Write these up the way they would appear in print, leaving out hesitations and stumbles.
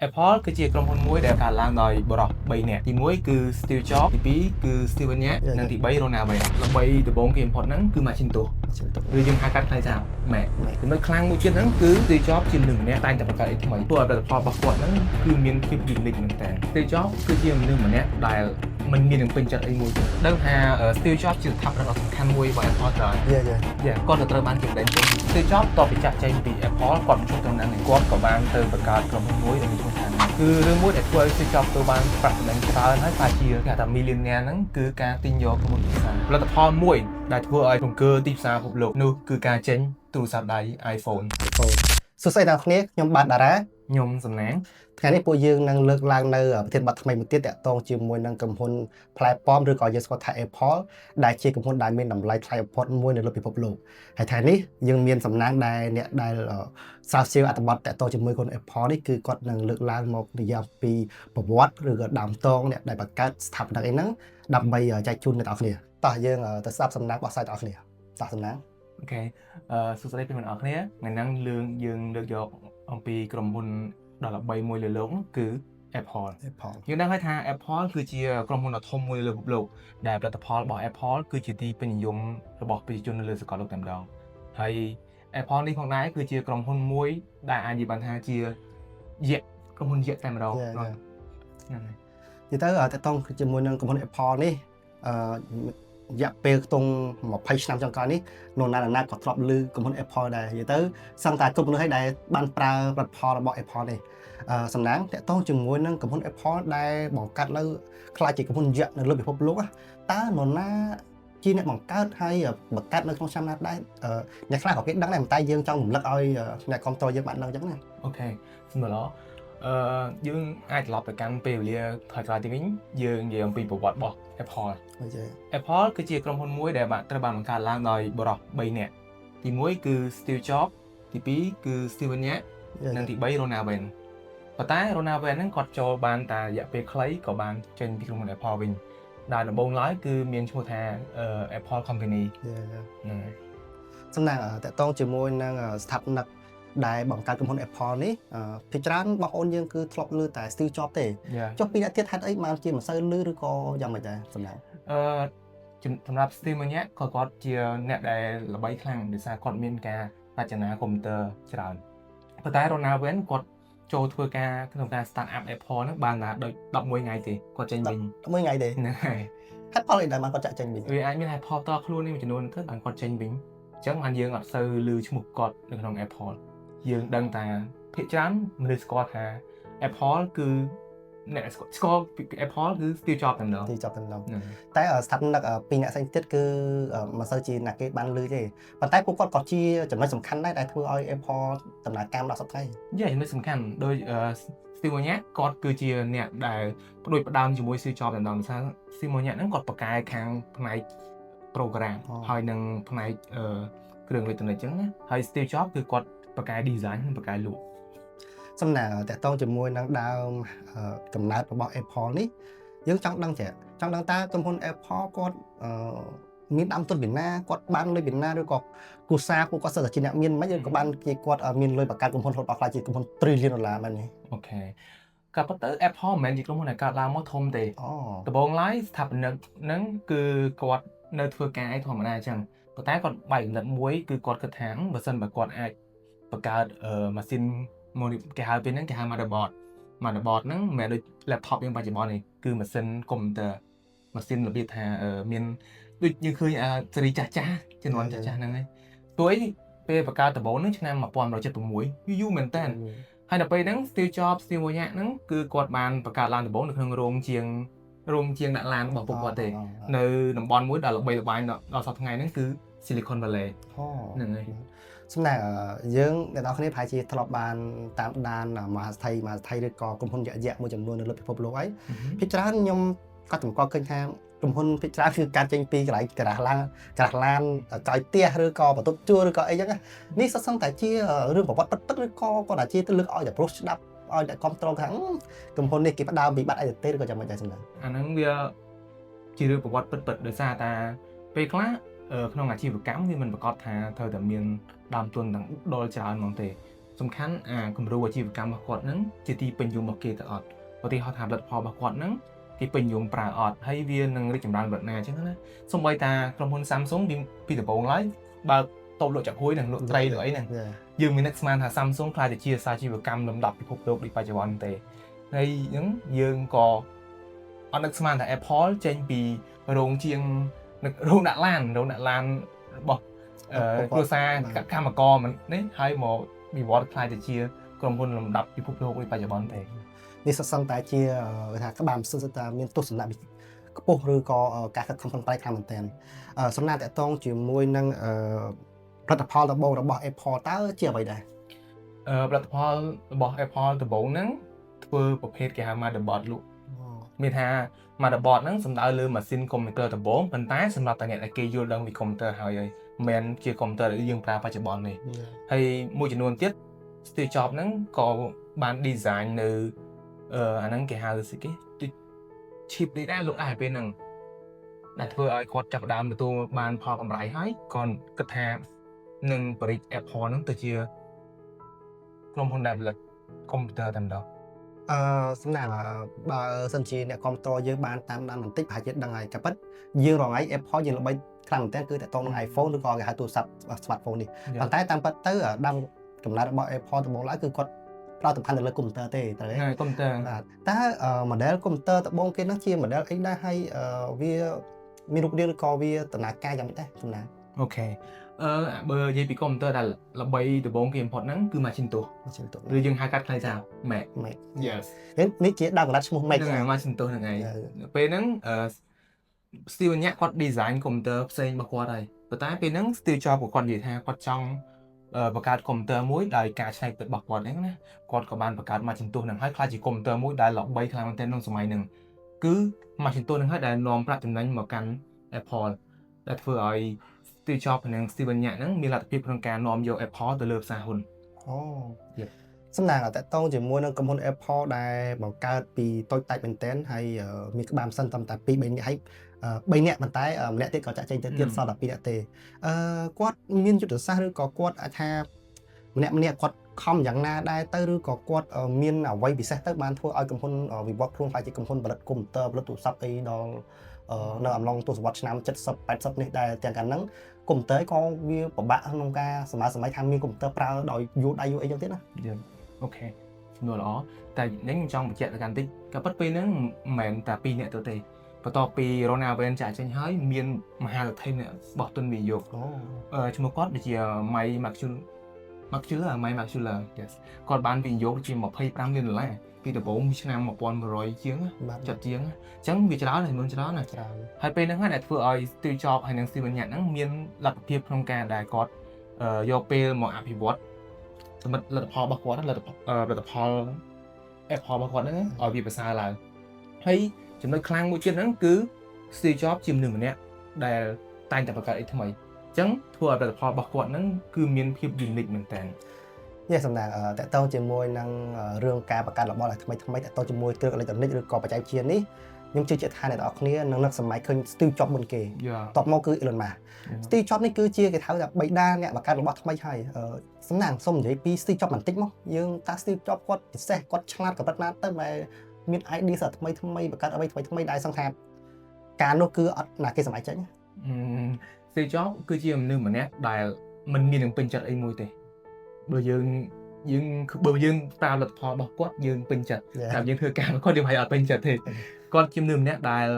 Apple គឺជាក្រុមហ៊ុនមួយដែលកើតឡើងដោយបរិសុទ្ធ3នាក់ទី1គឺ Steve Jobs ទី2គឺ Steve Wozniak និងទី3 Ronald Wayne ល្បីដំបូងគេបំផុតហ្នឹងគឺ Macintosh ឬយើងហៅកាត់ខ្លីថា Mac ចំណុចខ្លាំងមួយទៀតហ្នឹងគឺ Steve Jobs ជាមនុស្សម្នាក់តែងតែបង្កើតអីថ្មីព្រោះផលិតផលរបស់គាត់ហ្នឹងគឺមានភាព unique មែនតើ Steve Jobs គឺជាមនុស្សម្នាក់ដែលមិនមាននឹងពេញចិត្តអីមួយទេដឹងថា Steve Jobs ជាស្ថាបនិកដ៏សំខាន់មួយរបស់ Apple ដែរគាត់ក៏ត្រូវបានគេបណ្ដេញចេញ Steve Jobs តបពីចាក់ចេញពី Apple គាត់មិនជួបតំណែងគាត់ក៏បានទៅបង្កើតក្រុមហ៊ុនមួយដែលមានឈ្មោះថាគឺរឿងមួយដែលធ្វើឲ្យ Steve Jobs ទៅបានប្រាក់ចំណេញច្រើនហើយខ្លាចជាគេថា millionaire ហ្នឹងគឺការទិញយកក្រុមហ៊ុនទីផ្សារផលិតផលមួយដែលធ្វើឲ្យរង្គើទីផ្សារពិភពលោកនោះគឺការចេញទូរស័ព្ទដៃ iPhone សួស្តីអ្នកគ្នាខ្ញុំបាទតារាខ្ញុំសំណាងថ្ងៃនេះពួកយើងនឹងលើកឡើងនៅប្រធានបទថ្មីមួយទៀតតាក់ទងជាមួយនឹងក្រុមហ៊ុនផ្លែប៉ោមឬក៏យើងស្គាល់ថា Apple ដែលជាក្រុមហ៊ុនដែលមានតម្លៃថ្លៃបំផុតមួយនៅលើពិភពលោកហើយថ្ងៃនេះយើងមានសំណាងដែលអ្នកដែលស្រាវជ្រាវអត្ថបទតាក់ទងជាមួយក្រុមហ៊ុន Apple នេះគឺគាត់នឹងលើកឡើងមកនិយាយពីប្រវត្តិឬក៏ដើមតងអ្នកដែលបង្កើតស្ថាបនិកអីហ្នឹងដើម្បីចែកជូនអ្នកនរគ្នាតោះយើងទៅស្ដាប់សំណាងរបស់សាច់អ្នកនរគ្នាតោះសំណាងអូខេសួស្តីពីអ្នកនរគ្នាថ្ងៃហ្នឹងយើងលើកយកអំពីក្រុមហ៊ុនដ៏ល្បីមួយលើលោកគឺ Apple យើងដឹងហើយថា Apple គឺជាក្រុមហ៊ុនដ៏ធំមួយលើពិភពលោកដែលផលិតផលរបស់ Apple គឺជាទីពេញនិយមរបស់ប្រជាជននៅលើសកលលោកតែម្ដងហើយ Apple នេះផងដែរគឺជាក្រុមហ៊ុនមួយដែលអាចនិយាយបានថាជាក្រុមហ៊ុនយក្សតែម្ដងហ្នឹងហើយនិយាយទៅតើតង់ជាមួយនឹងក្រុមហ៊ុន Apple នេះរយៈពេលខ្ទង់20ឆ្នាំចុងក្រោយនេះនរណាក៏ធ្លាប់ឮក្រុមហ៊ុន Apple ដែរនិយាយទៅសឹងតែគ្រប់មនុស្សឲ្យដែលបានប្រើផលិតផលរបស់ Apple នេះសំណាងតាក់ទងជាមួយនឹងក្រុមហ៊ុន Apple ដែលបង្កើតនៅខ្លាចជាក្រុមហ៊ុនយក្សនៅលើពិភពលោកតើនរណាជាអ្នកបង្កើតហើយបង្កើតនៅក្នុងឆ្នាំណាដែរអ្នកខ្លះក៏គេដឹងដែរតែយើងចង់រំលឹកឲ្យអ្នកគ្រប់គ្រងយើងបានដឹងអញ្ចឹងណាអូខេសម្រាប់យើងអាចត្រឡប់ទៅកាន់ពេលវេលាថយក្រោយទៅវិញយើងនិយាយអំពីប្រវត្តិរបស់ Apple គឺជាក្រុមហ៊ុនមួយដែលត្រូវបានបង្កើតឡើងដោយបរិសុទ្ធ3នាក់ទី1គឺ Steve Jobs ទី2គឺ Steve Wozniak និងទី3 Ronald Wayne ប៉ុន្តែ Ronald Wayne ហ្នឹងគាត់ចូលបានតែរយៈពេលខ្លីក៏បានចេញពីក្រុមហ៊ុន Apple វិញដែលដំបូងឡើយគឺមានឈ្មោះថា Apple Company ហ្នឹងហើយសំណាងតាក់ទងជាមួយនឹងស្ថាបនិកដែលបង្កើតក្រុមហ៊ុន Apple នេះភាគច្រើនបងប្អូនយើងគឺធ្លាប់ឮតែ Steve Jobs ទេចុះពីអ្នកទៀតហេតុអីបានជាមិនសូវឮឬក៏យ៉ាងម៉េចដែរសំណាងសម្រាប់ Steve Wozniak គាត់ជាអ្នកដែលល្បីខ្លាំងដោយសារគាត់មានការរចនាកុំព្យូទ័រច្រើនប៉ុន្តែ Ronald Wayne គាត់ចូលធ្វើការក្នុងការ start up Apple ហ្នឹងបានតែដូច11ថ្ងៃទេគាត់ចេញវិញ11ថ្ងៃទេហ្នឹងហើយហេតុផលអីដែលបានគាត់ចាក់ចេញវិញវាអាចមានហេតុផលតខ្លួននេះមួយចំនួនទៅបានគាត់ចេញវិញអញ្ចឹងបានយើងអត់សូវឮឈ្មោះគាត់នៅក្នុង Apple យើងដឹងតែភាគច្រើនមនុស្សស្គាល់ថា Apple គឺអ្នកស្គាល់ Apple គឺ Steve Jobs តែម្ដងតែស្ថាបនិកពីរអ្នកផ្សេងទៀតគឺមិនសូវជាអ្នកគេបានឮទេប៉ុន្តែពួកគាត់ក៏ជាចំណុចសំខាន់ដែរដែលធ្វើឲ្យ Apple ដំណើរការដល់សប្តាហ៍ចំណុចសំខាន់ដោយ Steve Wozniak គាត់គឺជាអ្នកដែលផ្ដួចផ្ដើមជាមួយ Steve Jobs តែម្ដងដោយសារ Steve Wozniak ហ្នឹងគាត់បកកែខាងផ្នែក program ហើយនឹងផ្នែកគ្រឿងអេឡិចត្រូនិកអញ្ចឹងណាហើយ Steve Jobs គឺគាត់បកកែ design និងបកកែ look សំណាងតាក់ទងជាមួយនឹងដើមកំណើតរបស់ Apple នេះយើងចង់ដឹងតើក្រុមហ៊ុន Apple គាត់មានដើមទុនពីណាគាត់បានលុយពីណាឬក៏គូសាពួកគាត់សិតតែជាអ្នកមានមិនឬក៏បានគេគាត់មានលុយបង្កើតក្រុមហ៊ុនរបស់ខ្លាចជាក្រុមហ៊ុន$1 trillionមែនទេអូខេក៏ប៉ុន្តែ Apple មិនមែនជាក្រុមហ៊ុនដែលកើតឡើងមកធំទេដំបូងឡើយស្ថាបនិកហ្នឹងគឺគាត់នៅធ្វើការឯធម្មតាអញ្ចឹងប៉ុន្តែគាត់បែកកំណត់មួយគឺគាត់គិតថាបើសិនបើគាត់អាចបង្កើតម៉ាស៊ីនគេហៅពេលហ្នឹងគេហៅ motherboard ហ្នឹងមិនមែនដូច laptop យើងបច្ចុប្បន្ននេះគឺម៉ាស៊ីនកុំព្យូទ័រម៉ាស៊ីនរបៀបថាមានដូចយើងឃើញស៊េរីចាស់ជំនាន់ចាស់ហ្នឹងហើយទួយពេលបង្កើតដំបូងហ្នឹងឆ្នាំ1976យូរមែនតើហើយដល់ពេលហ្នឹង Steve Jobs Steve Wozniak ហ្នឹងគឺគាត់បានបង្កើតឡើងដំបូងនៅក្នុងរោងជាងដាក់ឡានរបស់ពួកគាត់ទេនៅតំបន់មួយដែលល្បីល្បាញដល់សប្តាហ៍ថ្ងៃហ្នឹងគឺ Silicon Valley ហ្នឹងហើយសំណាងយើងអ្នកនរគ្នាប្រហែលជាធ្លាប់បានតាមដានមហាស្ថិឬក៏ក្រុមហ៊ុនយក្សមួយចំនួននៅលើពិភពលោកហើយភាគច្រើនខ្ញុំក៏តម្កល់ឃើញថាក្រុមហ៊ុនភាគច្រើនគឺការចេញពីកន្លែងក្រាស់ឡានចោយផ្ទះឬក៏បន្ទប់ជួលឬក៏អីចឹងនេះសុទ្ធសឹងតែជារឿងប្រវត្តិពិតឬក៏គាត់តែជាទៅលើកឲ្យតែប្រុសស្ដាប់ឲ្យតែគ្រប់គ្រងខាងក្រុមហ៊ុននេះគេផ្ដើមពីបាត់អីទៅទេឬក៏យ៉ាងម៉េចដែរសំណាងអាហ្នឹងវាជារឿងប្រវត្តិពិតដោយសារតែពេលខ្លះក្នុងអាជីវកម្មវាមិនប្រកាសថាត្រូវតែមានដើមទុនទាំងដុលច្រើនហ្មងទេ សំខាន់គំរូអាជីវកម្មរបស់គាត់ហ្នឹងជាទីពេញនិយមរបស់គេទៅអត់ឧទាហរណ៍ថាផលិតផលរបស់គាត់ហ្នឹងគេពេញនិយមប្រើអត់ហើយវានឹងរីកចម្រើនបែបណាអញ្ចឹងណាសូម្បីតាក្រុមហ៊ុន Samsung ពីដំបូងឡើយបើតូបលក់ចាក់ហួយនិងលក់ត្រីលក់អីហ្នឹងយើងមាននឹកស្មានថា Samsung ខ្លាចតែជាអាជីវកម្មលំដាប់ពិភពលោកដូចបច្ចុប្បន្នទេហើយអញ្ចឹងយើងក៏អត់នឹកស្មានថា Apple ចេញពីរោងជាងរោងដាក់ឡានរបស់គ្រួសារកម្មករមិននេះហើយមកវិវត្តខ្លាចទៅជាក្រុមហ៊ុនលំដាប់ពិភពលោកដូចបច្ចុប្បន្នទេនេះសង្កតែជាគេថាក្បាលមិនសិតតែមានទស្សនៈខ្ពស់ឬក៏ការខិតខំប្រឹងប្រែងខ្លាំងមែនទែនសំណាក់តកតងជាមួយនឹងផលិតផលដំបូងរបស់ Apple តើជាអ្វីដែរផលិតផលរបស់ Apple ដំបូងហ្នឹងធ្វើប្រភេទគេហៅ motherboard លក់មានថា motherboard ហ្នឹងសំដៅលើម៉ាស៊ីនកុំព្យូទ័រដំបូងប៉ុន្តែសម្រាប់តែអ្នកដែលគេយល់ដឹងពីកុំព្យូទ័រហើយមិនមែនជាកុំព្យូទ័រដែលយើងប្រើបច្ចុប្បន្នទេហើយមួយចំនួនទៀត Steve Jobs ហ្នឹងក៏បាន design នៅអាហ្នឹងគេហៅស្អីគេ chip នេះដែរលោកដែរពេលហ្នឹងដែលធ្វើឲ្យគាត់ចាប់ផ្ដើមទទួលបានផលកម្រៃហើយគាត់គិតថានឹងបរិយា Apple ហ្នឹងទៅជាក្រុមហ៊ុនដែលផលិតកុំព្យូទ័រតែម្ដងសំណាងបើសិនជាអ្នកគាំទ្រយើងបានតាមដានបន្តិចប្រហែលជាដឹងហើយតែប៉ិតយើងរងថ្ងៃ Apple យើងល្បីខ្លាំងមែនតើគឺតកតងនឹង iPhone ឬក៏គេហៅទូរស័ព្ទ smartphone នេះប៉ុន្តែតាមប៉ិតទៅដើមកំណើតរបស់ Apple ដំបូងឡើយគឺគាត់ផ្ដោតសំខាន់ទៅលើកុំព្យូទ័រទេត្រូវទេកុំព្យូទ័របាទតើ model កុំព្យូទ័រដំបូងគេហ្នឹងជា model អីដែរហើយវាមានរូបរាងឬក៏វាដំណើរការយ៉ាងម៉េចដែរសំណាងអូខេបើនិយាយពីកុំព្យូទ័រដែលល្បីដំបូងគេ import ហ្នឹងគឺ Macintosh ឬយើងហៅកាត់ខ្លីថា Mac yes នេះជាដើមកំណើតឈ្មោះ Mac ហ្នឹងហើយ Macintosh ហ្នឹងហើយពេលហ្នឹងSteve Jobs គាត់ design កុំព្យូទ័រផ្សេងរបស់គាត់ហើយប៉ុន្តែពេលហ្នឹង Steve Jobs គាត់និយាយថាគាត់ចង់បង្កើតកុំព្យូទ័រមួយដោយការច្នៃប្រឌិតរបស់គាត់ហ្នឹងណាគាត់ក៏បានបង្កើត Macintosh ហ្នឹងហើយខ្ល้ายជាកុំព្យូទ័រមួយដែលល្បីខ្លាំងមែនទែនក្នុងសម័យហ្នឹងគឺ Macintosh ហ្នឹងហើយដែលនាំប្រាក់ចំណេញមកកាន់ Apple ដែលធ្វើឲ្យ Steve Jobs និង Steven Jobs ហ្នឹងមានលទ្ធភាពក្នុងការនាំយក Apple ទៅលើផ្សារហ៊ុនសំណាងតកតងជាមួយនឹងក្រុមហ៊ុន Apple ដែលបង្កើតពីតូចតាច់មែនទែនហើយមានក្បាលមិនសិនតែ2 3នាក់ហើយ3នាក់ប៉ុន្តែម្នាក់ទៀតក៏ចាក់ចេញទៅទៀតសល់តែ2នាក់ទេគាត់មានយុទ្ធសាស្ត្រឬក៏គាត់អាចថាម្នាក់គាត់ខំយ៉ាងណាដែរទៅឬក៏គាត់មានអ្វីពិសេសទៅបានធ្វើឲ្យក្រុមហ៊ុនវិវត្តខ្លួនខ្លាចជាក្រុមហ៊ុនផលិតកុំព្យូទ័រផលិតទូរស័ព្ទអីដល់នៅអំឡុងទសវត្សរ៍ឆ្នាំ70 80នេះដែរទាំងកាលហ្នឹងកុំព្យូទ័រក៏វាពិបាកក្នុងការសម័យថាមានកុំព្យូទ័រប្រើដោយយួរដៃយួរអីចឹងទៀតណាអូខេជំនួសល្អតែខ្ញុំចង់បញ្ជាក់ទៅកាន់តិចក៏ប៉ុន្តែពេលហ្នឹងមិនមែនតែ2នាក់ទៅទេបន្ទាប់ពី Ronald Reagan ចាក់ចេញហើយមានមហាលទ្ធិរបស់ទុនវិនិយោគឈ្មោះគាត់ដូចជា Mike Machula yes គាត់បានវិនិយោគជា$25 លានពីដំបូងឆ្នាំ1900ជាងចាត់ជាងអញ្ចឹងវាច្រើនហើយមុនច្រើនណាហើយពេលហ្នឹងហើយដែលធ្វើឲ្យ Steve Jobs ហើយនិង Steven Jobs ហ្នឹងមានលទ្ធភាពក្នុងការដែលគាត់យកពេលមកអភិវឌ្ឍសមិទ្ធលទ្ធផលរបស់គាត់លទ្ធផល Apple របស់គាត់ហ្នឹងឲ្យវាប្រសើរឡើងហើយចំណុចខ្លាំងមួយទៀតហ្នឹងគឺ Steve Jobs ជាមនុស្សម្នាក់ដែលតែងតែបង្កើតអីថ្មីអញ្ចឹងធ្វើឲ្យផលិតផលរបស់គាត់ហ្នឹងគឺមានភាព unique មែនតើសំណាងតកតងជាមួយនឹងរឿងការបង្កើតរបស់ថ្មីតកតងជាមួយគ្រឿងអេឡិចត្រូនិកឬក៏បច្ចេកវិទ្យានេះខ្ញុំជឿជាក់ថាអ្នកនរគ្នានឹងនឹកសម័យឃើញ Steve Jobs មុនគេតបមកគឺ Elon Musk Steve Jobs នេះគឺជាគេហៅថាបិតាអ្នកបង្កើតរបស់ថ្មីហើយសំណាងសូមនិយាយពី Steve Jobs បន្តិចមកយើងតា Steve Jobs គាត់ពិសេសគាត់ឆ្លាតកម្រិតណាទៅដែលមាន idea ថ្មីបង្កើតអ្វីថ្មីដែលសង្ឃថាការនោះគឺអត់ណាគេសម័យចេញSteve Jobs គឺជាមនុស្សម្នាក់ដែលមិនមាននឹងពេញចិត្តអីមួយទេបើយើងប្រើលទ្ធផលរបស់គាត់យើងពេញចិត្តតែយើងធ្វើការរបស់គាត់យើងអត់ពេញចិត្តទេគាត់ជាមនុស្សម្នាក់ដែល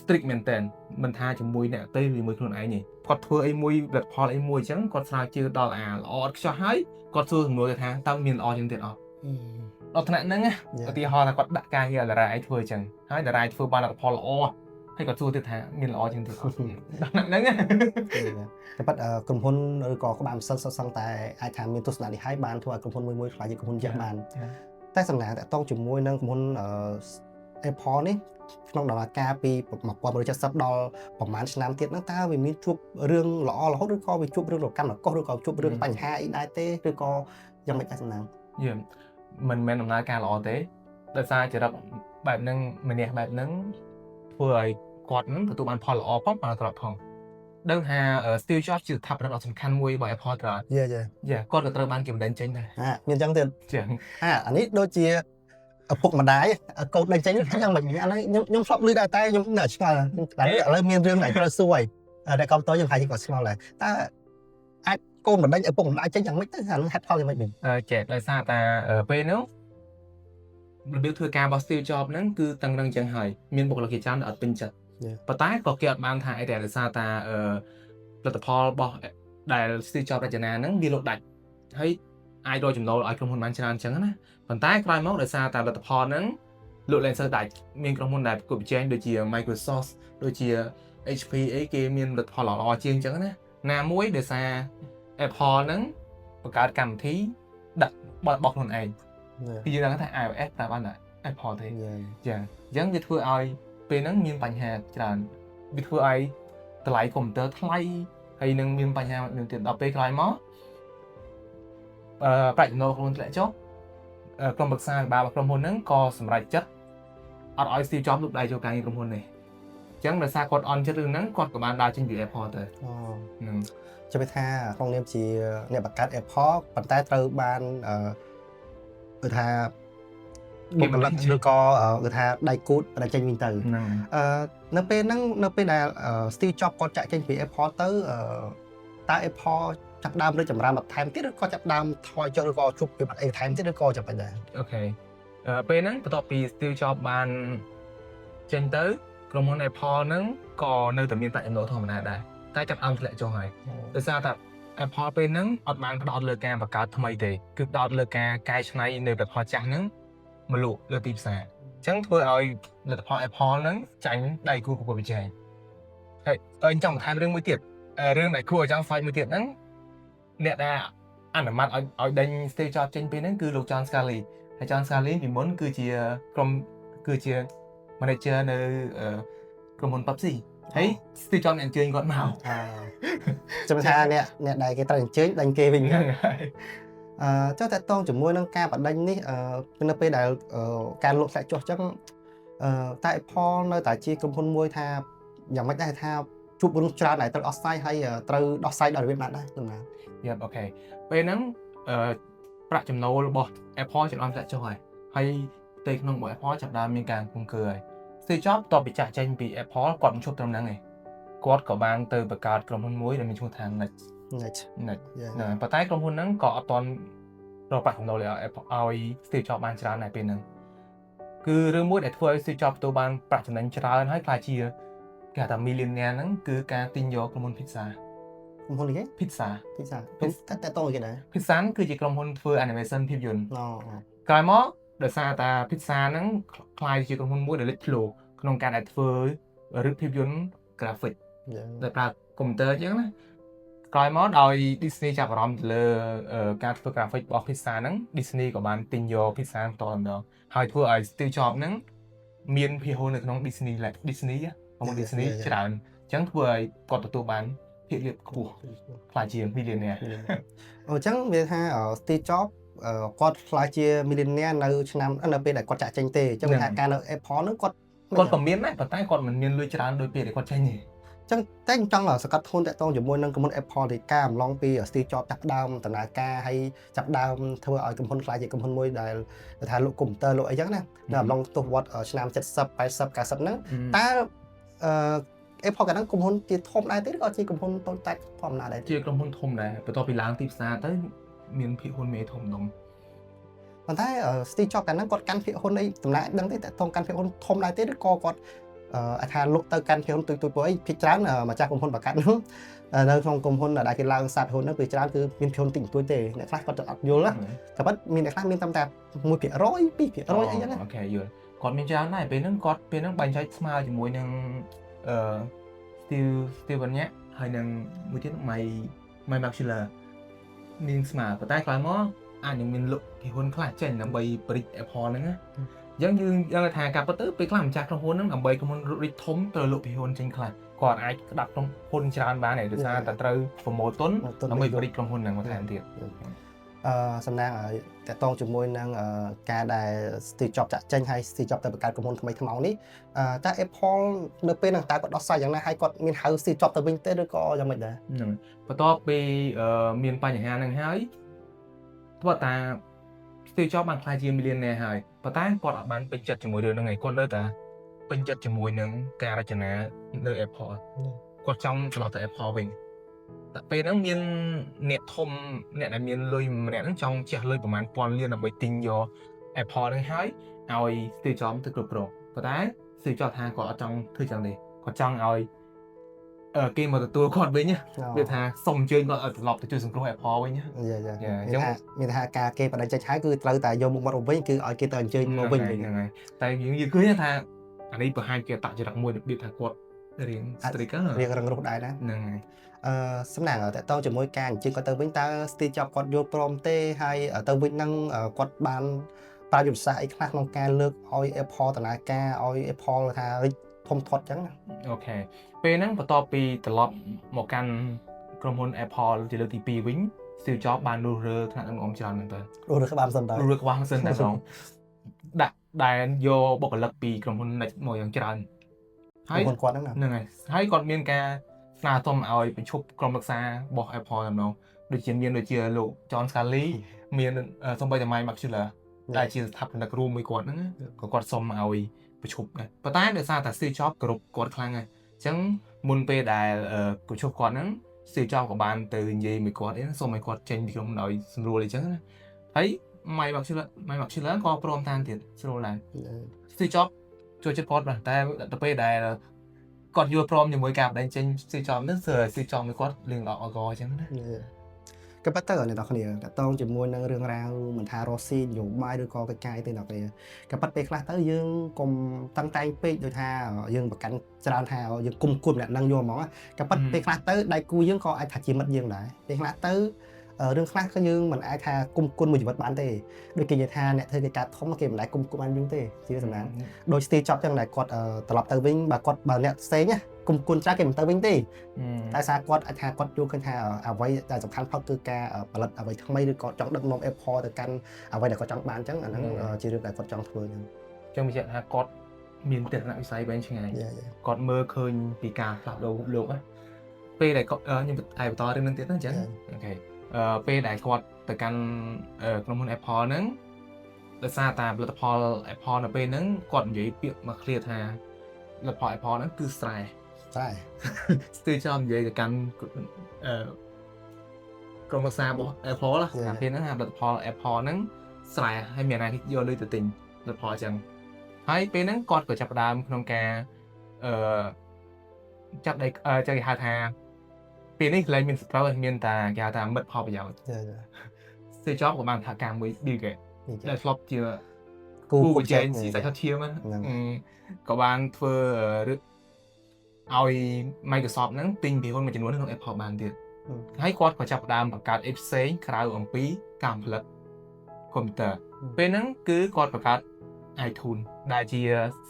strict មែនតើមិនថាជាមួយអ្នកទេឬជាមួយខ្លួនឯងទេគាត់ធ្វើអីមួយលទ្ធផលអីមួយអញ្ចឹងគាត់ស្រាវជ្រាវដល់ល្អអត់ខ្ចោះហើយគាត់សួរសំណួរទៅថាតើមានល្អជាងទៀតអត់ដល់ថ្នាក់ហ្នឹងឧទាហរណ៍ថាគាត់ដាក់ការងារឲ្យតារាឯងធ្វើអញ្ចឹងហើយតារាឯងធ្វើបានលទ្ធផលល្អហើយគាត់សួរទៀតថាមានល្អជាងទៀតដល់ថ្នាក់ហ្នឹងតែប៉ាត់ក្រុមហ៊ុនឬក៏ក្បាលមិនសិនសឹងតែអាចថាមានទស្សនៈនេះហើយបានធ្វើឲ្យក្រុមហ៊ុនមួយខ្លាចជាក្រុមហ៊ុនយ៉ាបានតែសំណាងតកតងជាមួយនឹងក្រុមហ៊ុន Apple នេះក្នុងដំណើរការពី1970ដល់ប្រហែលឆ្នាំទៀតហ្នឹងតើវាមានជួបរឿងល្អរហូតឬក៏វាជួបរឿងរកម្មកុសឬក៏ជួបរឿងបញ្ហាអីដែរទេឬក៏យ៉ាងម៉េចដែរសំណាងមិនមែនដំណើរការល្អទេដោយសារចរិតបែបហ្នឹងម្នាក់បែបហ្នឹងធ្វើឲ្យគាត់នឹងទទួលបានផលល្អផងបានអាក្រក់ផង ដឹងថា Steve Jobs ជាស្ថាបនិកដ៏សំខាន់មួយរបស់ Apple ត្រង់ យ៉ា គាត់ក៏ត្រូវបានគេបណ្ដេញចេញដែរ មានចឹងទៀត ចឹង អានេះដូចជាឪពុកម្ដាយកូនដេញចេញហ្នឹងមិនឥឡូវខ្ញុំធ្លាប់ឮដែរតែខ្ញុំនៅឆ្ងល់តែឥឡូវមានរឿងដែលត្រូវសួរហើយតែកំតយើងហាក់ក៏ឆ្ងល់ដែរតើអាចកូនបណ្ដេញឪពុកម្ដាយចេញយ៉ាងម៉េចទៅអានឹងហេតុផលយ៉ាងម៉េចវិញ ចេះដោយសារតែពេលនោះរបៀបធ្វើការរបស់ Steve Jobs ហ្នឹងគឺតឹងរឹងចឹងហើយមានបុគ្គលិកជាច្រើនដែលអត់ពេញចិត្តប៉ុន្តែក៏គេអត់បានថាអីដែរដោយសារតែផលិតផលរបស់ដែល Steve Jobs រចនាហ្នឹងវាលោតដាច់ហើយអាចរកចំណូលឲ្យក្រុមហ៊ុនបានច្រើនចឹងណាប៉ុន្តែក្រោយមកដោយសារតែផលិតផលហ្នឹងលក់លែងសូវដាច់មានក្រុមហ៊ុនដែលប្រកួតប្រជែងដូចជា Microsoft ដូចជា HP អីគេមានផលិតផលល្អៗជាងចឹងណាមួយដោយសារ Apple ហ្នឹងបង្កើតកម្មវិធីដាក់របស់ខ្លួនឯងគឺយើងដឹងថា iOS តែបានតែ Apple ទេចឹងអញ្ចឹងវាធ្វើឲ្យពេលហ្នឹងមានបញ្ហាច្រើនវាធ្វើឲ្យតម្លៃកុំព្យូទ័រថ្លៃហើយនឹងមានបញ្ហាមួយទៀតដល់ពេលក្រោយមកប្រាក់ចំណូលខ្លួនធ្លាក់ចុះក្រុមប្រឹក្សារបស់ក្រុមហ៊ុនហ្នឹងក៏សម្រេចចិត្តអត់ឲ្យ Steve Jobs លូកដៃចូលការងារក្រុមហ៊ុននេះអញ្ចឹងដោយសារគាត់អន់ចិត្តរឿងហ្នឹងគាត់ក៏បានដើរចេញពី Apple ទៅហ្នឹងជឿថាក្នុងនាមជាអ្នកបង្កើត Apple ប៉ុន្តែត្រូវបានគឺថាបុគ្គលិកឬក៏គឺថាដៃគូតបណ្ដេញចេញវិញទៅនៅពេលហ្នឹងនៅពេលដែល Steve Jobs គាត់ចាក់ចេញពី Apple ទៅតើ Apple ចាប់ដើមឬចម្រើនបន្ថែមទៀតឬក៏ចាប់ដើមថយចុះឬក៏ជួបពីបាត់អីបន្ថែមទៀតឬក៏ចាំបាច់ដែរអូខេពេលហ្នឹងបន្ទាប់ពី Steve Jobs បានចេញទៅក្រុមហ៊ុន Apple ហ្នឹងក៏នៅតែមានប្រាក់ចំណូលធម្មតាដែរតែចាប់អង្គធ្លាក់ចុះហើយដោយសារតែ Apple ពេលហ្នឹងអត់បានផ្ដោតលើការបង្កើតថ្មីទេគឺផ្ដោតលើការកែច្នៃនៅផលិតផលចាស់ហ្នឹងមកលក់លើទីផ្សារអញ្ចឹងធ្វើឲ្យផលិតផល Apple ហ្នឹងចាញ់ដៃគូប្រកួតប្រជែងហើយខ្ញុំចង់បន្ថែមរឿងមួយទៀតរឿងដែលគួរឲ្យចង់ស្វែងមួយទៀតហ្នឹងអ្នកដែលអនុម័តឲ្យដេញ Steve Jobs ចេញពីហ្នឹងគឺលោក John Sculley ហើយ John Sculley ពីមុនគឺជា manager នៅក្រុមហ៊ុន Pepsi ហើយ Steve Jobs អញ្ជើញគាត់មកចាំថាអ្នកដែលគេត្រូវអញ្ជើញដេញគេវិញហ្នឹងហើយចុះតើតងជាមួយនឹងការបដិញនេះនៅពេលដែលការលក់ធ្លាក់ចុះអញ្ចឹងតែ Apple នៅតែជាក្រុមហ៊ុនមួយថាយ៉ាងម៉េចដែរថាជួបរឿងច្រើនដែលត្រូវអស់ស្័យហើយត្រូវដោះស្រាយដោយរបៀបណាដែរហ្នឹងណាយ៉ាអូខេពេលហ្នឹងប្រាក់ចំណូលរបស់ Apple ចំនួនធ្លាក់ចុះហើយផ្ទៃក្នុងរបស់ Apple ចាប់ដើមមានការគង្កើហើយ Steve Jobs តបពីចាក់ចេញពី Apple គាត់មិនឈប់ត្រឹមហ្នឹងទេគាត់ក៏បានទៅបង្កើតក្រុមហ៊ុនមួយដែលមានឈ្មោះថា Next ហ្នឹងប៉ុន្តែក្រុមហ៊ុនហ្នឹងក៏អត់ទាន់រកប្រាក់ចំណូលឲ្យ Steve Jobs បានច្រើនដែរពេលហ្នឹងគឺរឿងមួយដែលធ្វើឲ្យ Steve Jobs ទទួលបានប្រាក់ចំណេញច្រើនហើយខ្លះជាគេហៅថា millionaire ហ្នឹងគឺការទិញយកក្រុមហ៊ុន Pizza ក្រុមហ៊ុនគេ Pizza តែតោគេដែរ Pizza គឺជាក្រុមហ៊ុនធ្វើ animation ភាពយន្តក្រោយមកដោយសារតែ Pizza ហ្នឹងខ្លាយជាក្រុមហ៊ុនមួយដែលលេចធ្លោក្នុងការដែលធ្វើរឿងភាពយន្ត graphic ដែលប្រើកុំព្យូទ័រអញ្ចឹងណាក្រោយមកដោយ Disney ចាប់អារម្មណ៍ទៅលើការធ្វើ graphic របស់ Pizza ហ្នឹង Disney ក៏បានទិញយក Pizza តទៅម្ដងហើយធ្វើឲ្យ Steve Jobs ហ្នឹងមានភាគហ៊ុននៅក្នុង Disney របស់ Disney ច្រើនអញ្ចឹងធ្វើឲ្យគាត់ទទួលបានភាគលាភខ្ពស់ខ្លាចជា millionaire អញ្ចឹងវាថា Steve Jobs គាត់ខ្លាចជា millionaire នៅពេលដែលគាត់ចាក់ចេញទេអញ្ចឹងថាការនៅ Apple ហ្នឹងគាត់ក៏មានដែរប៉ុន្តែគាត់មិនមានលុយច្រើនដូចពេលដែលគាត់ចេញទេចឹងតែខ្ញុំចង់សកាត់ធ្ងន់តាក់ទងជាមួយនឹងក្រុមហ៊ុន Apple ទីការអំឡុងពី Steve Jobs ចាប់ដើមដំណើរការហើយចាប់ដើមធ្វើឲ្យក្រុមហ៊ុនខ្លាចជាក្រុមហ៊ុនមួយដែលថាលក់កុំព្យូទ័រលក់អីចឹងណានៅអំឡុងទសវត្សរ៍ឆ្នាំ70 80 90ហ្នឹងតើApple កាលហ្នឹងក្រុមហ៊ុនជាធំដែរទេឬក៏ជាក្រុមហ៊ុនតូចតាចធម្មតាដែរជាក្រុមហ៊ុនធំដែរបន្ទាប់ពីឡើងទីផ្សារទៅមានភាគហ៊ុនមេធំដុំប៉ុន្តែ Steve Jobs កាលហ្នឹងគាត់កាន់ភាគហ៊ុនអីតម្លៃដឹងទេតើធំកាន់ភាគហ៊ុនធំដែរទេឬក៏គាត់ថាលុកទៅកាន់ភាគហ៊ុនទូទៅអីភាគច្រើនម្ចាស់ក្រុមហ៊ុនបង្កើតនោះនៅក្នុងក្រុមហ៊ុនដែលគេឡើងសាត់ហ៊ុនហ្នឹងពេលច្រើនគឺមានភាគហ៊ុនតិចតួចទេអ្នកខ្លះគាត់អត់យល់ណាតែប៉ុតមានអ្នកខ្លះមានតាមតែ 1% 2% អីចឹងណាអូខេយល់គាត់មានច្រើនដែរពេលហ្នឹងបែងចែកស្មើជាមួយនឹងSteve ញ៉ាហើយនឹងមួយទៀត My Maxilla មានស្មើប៉ុន្តែក្រោយមកអាចនឹងមានលុកភាគហ៊ុនខ្លះចេញដើម្បីប្រិច Apple ហ្នឹងណាអញ្ចឹងយើងថាការពិតទៅពេលខ្លះម្ចាស់ក្រុមហ៊ុនហ្នឹងដើម្បីក្រុមហ៊ុនរីកធំត្រូវលក់ភាគហ៊ុនចេញខ្លះគាត់អាចក្តាប់ក្រុមហ៊ុនច្រើនបានដោយសារតែត្រូវប្រមូលទុនដើម្បីប្រិចក្រុមហ៊ុនហ្នឹងមកថែមទៀត សំណាងតកតងជាមួយនឹងការដែល Steve Jobs ចាក់ចេញហើយ Steve Jobs ទៅបង្កើតក្រុមហ៊ុនថ្មីថ្មោងនេះតើ Apple នៅពេលហ្នឹងតើគាត់ដោះស្រាយយ៉ាងណាហើយគាត់មានហៅ Steve Jobs ទៅវិញទេឬក៏យ៉ាងម៉េចដែរ ហ្នឹងបន្ទាប់ពីមានបញ្ហាហ្នឹងហើយគាត់ថា Steve Jobs បានខ្លាចជា millionaire ហើយប៉ុន្តែគាត់អត់បានពេញចិត្តជាមួយរឿងហ្នឹងឯងគាត់នៅតែពេញចិត្តជាមួយនឹងការរចនានៅ Apple គាត់ចង់ត្រឡប់ទៅ Apple វិញតែពេលហ្នឹងមានអ្នកធំអ្នកដែលមានលុយម្នាក់ហ្នឹងចង់ជះលុយប្រហែលពាន់លានដើម្បីទិញយក Apple ហ្នឹងហើយឲ្យ Steve Jobs ទៅគ្រប់គ្រងប៉ុន្តែ Steve Jobs ថាគាត់អត់ចង់ធ្វើចឹងទេគាត់ចង់ឲ្យគេមកទទួលគាត់វិញវាថាសុំអញ្ជើញគាត់ឲ្យត្រឡប់ទៅជួយសង្គ្រោះ Apple វិញយ៉ាមានថាការគេបដិចេញហើយគឺត្រូវតែយកមុខមាត់មកវិញគឺឲ្យគេទៅអញ្ជើញមកវិញហ្នឹងហើយតែយើងយល់ឃើញថាអានេះបង្ហាញពីអត្តចរិតមួយរបៀបថាគាត់រៀង strict រៀងរឹងរូសដែរណា ហ្នឹងហើយសំណាងតកតងជាមួយការអញ្ជើញគាត់ទៅវិញតើ Steve Jobs គាត់យល់ព្រមទេហើយទៅវិញហ្នឹងគាត់បានប្រើយុទ្ធសាស្ត្រអីខ្លះក្នុងការលើកឲ្យ Apple ដំណើរការឲ្យ Apple ថារីកធំធាត់ចឹងណាអូខេពេលហ្នឹងបន្ទាប់ពីត្រឡប់មកកាន់ក្រុមហ៊ុន Apple ជាលើកទី2វិញ Steve Jobs បានរុះរើថ្នាក់ដឹកនាំច្រើនមែនតើរុះរើក្បាលសិនតើរុះរើក្បាលសិនតែម្ដងដាក់ដែលយកបុគ្គលិកពីក្រុមហ៊ុន Next មកយ៉ាងច្រើនហើយគាត់ហ្នឹងហើយហើយគាត់មានការស្នើសុំឲ្យបញ្ឈប់ក្រុមប្រឹក្សារបស់ Apple តែម្ដងដូចជាលោក John Sculley មានសូម្បីតែ Mike Mutchler ដែលជាស្ថាបនិករួមមួយគាត់ហ្នឹងក៏គាត់សុំឲ្យប្រឈប់ដែរប៉ុន្តែដោយសារតែ Steve Jobs គោរពគាត់ខ្លាំងហើយអញ្ចឹងមុនពេលដែលប្រឈប់គាត់ហ្នឹង Steve Jobs ក៏បានទៅនិយាយមួយគាត់សុំឲ្យគាត់ចេញពីក្រុមហ៊ុនឲ្យស្រួលអីចឹងណាហើយ Mike Mutchler ក៏ព្រមតាមទៀតស្រួលដែរ Steve Jobs ចូលចិត្តគាត់តែទៅពេលដែលគាត់យល់ព្រមជាមួយការបដិចេញ Steve Jobs ហ្នឹងSteve Jobs មួយគាត់លឿនអកអញ្ចឹងណាក៏ប៉ុន្តែអ្នកនរគ្នាតកតងជាមួយនឹងរឿងរ៉ាវមិនថារស់ស៊ីនយោបាយឬក៏កិច្ចការទេអ្នកគ្នាក៏ប៉ុន្តែពេលខ្លះទៅយើងកុំតាំងតែងពេកដូចថាយើងប្រកាន់ច្រើនថាយើងគុំគួបអ្នកនឹងយកហ្មងក៏ប៉ុន្តែពេលខ្លះទៅដៃគូយើងក៏អាចថាជាមិត្តយើងដែរពេលខ្លះទៅរឿងខ្លះគឺយើងមិនអាចថាគុំគុនមួយជីវិតបានទេដូចគេនិយាយថាអ្នកធ្វើកិច្ចការធំគេមិនអាចគុំគុនបានយូរទេជាសំណាងដូច Steve Jobs ចឹងដែរគាត់ត្រឡប់ទៅវិញបើអ្នកផ្សេងណាគុំគុនច្រើនគេមិនទៅវិញទេតែសារគាត់អាចថាគាត់យល់ឃើញថាអ្វីដែលសំខាន់ផុតគឺការផលិតអ្វីថ្មីឬក៏ចង់ដឹកនាំ Apple ទៅកាន់អ្វីដែលគាត់ចង់បានចឹងអាហ្នឹងជារឿងដែលគាត់ចង់ធ្វើចឹងបញ្ជាក់ថាគាត់មានទស្សនវិស័យវែងឆ្ងាយគាត់មើលឃើញពីការផ្លាស់ប្ដូរលោកណាពេលដែលគាត់ខ្ញុំអាចបន្តរឿងនឹងទៀតណាអញ្ចឹងអូខេពេលដែលគាត់ទៅកាន់ក្រុមហ៊ុន Apple ហ្នឹងដោយសារតែផលិតផល Apple នៅពេលហ្នឹងគាត់និយាយពាក្យមកឃ្លាថាផលិតផល Apple ហ្នឹងគឺស្រែ Steve Jobs និយាយទៅកាន់ក្រុមប្រឹក្សារបស់ Apple ណាពេលហ្នឹងផលិតផល Apple ហ្នឹងស្រែហើយមានអ្នកយកលុយទៅទិញផលិតផលអញ្ចឹងហើយពេលហ្នឹងគាត់ក៏ចាប់ផ្ដើមក្នុងការចាប់ដៃគេហៅថាពេលនេះកន្លែងមាន surprise មានតែគេហៅថាមិត្តផលប្រយោជន៍ Steve Jobs ក៏បានថាការមួយ Bill Gates ដែលធ្លាប់ជាគូប្រជែងស៊ីសាច់ហត់ឈាមក៏បានធ្វើឲ្យ Microsoft ហ្នឹងទិញភាគហ៊ុនមួយចំនួនក្នុង Apple បានទៀតហើយគាត់ក៏ចាប់ផ្ដើមបង្កើតអីផ្សេងក្រៅអំពីការផលិតកុំព្យូទ័រពេលហ្នឹងគឺគាត់បង្កើត iTunes ដែលជា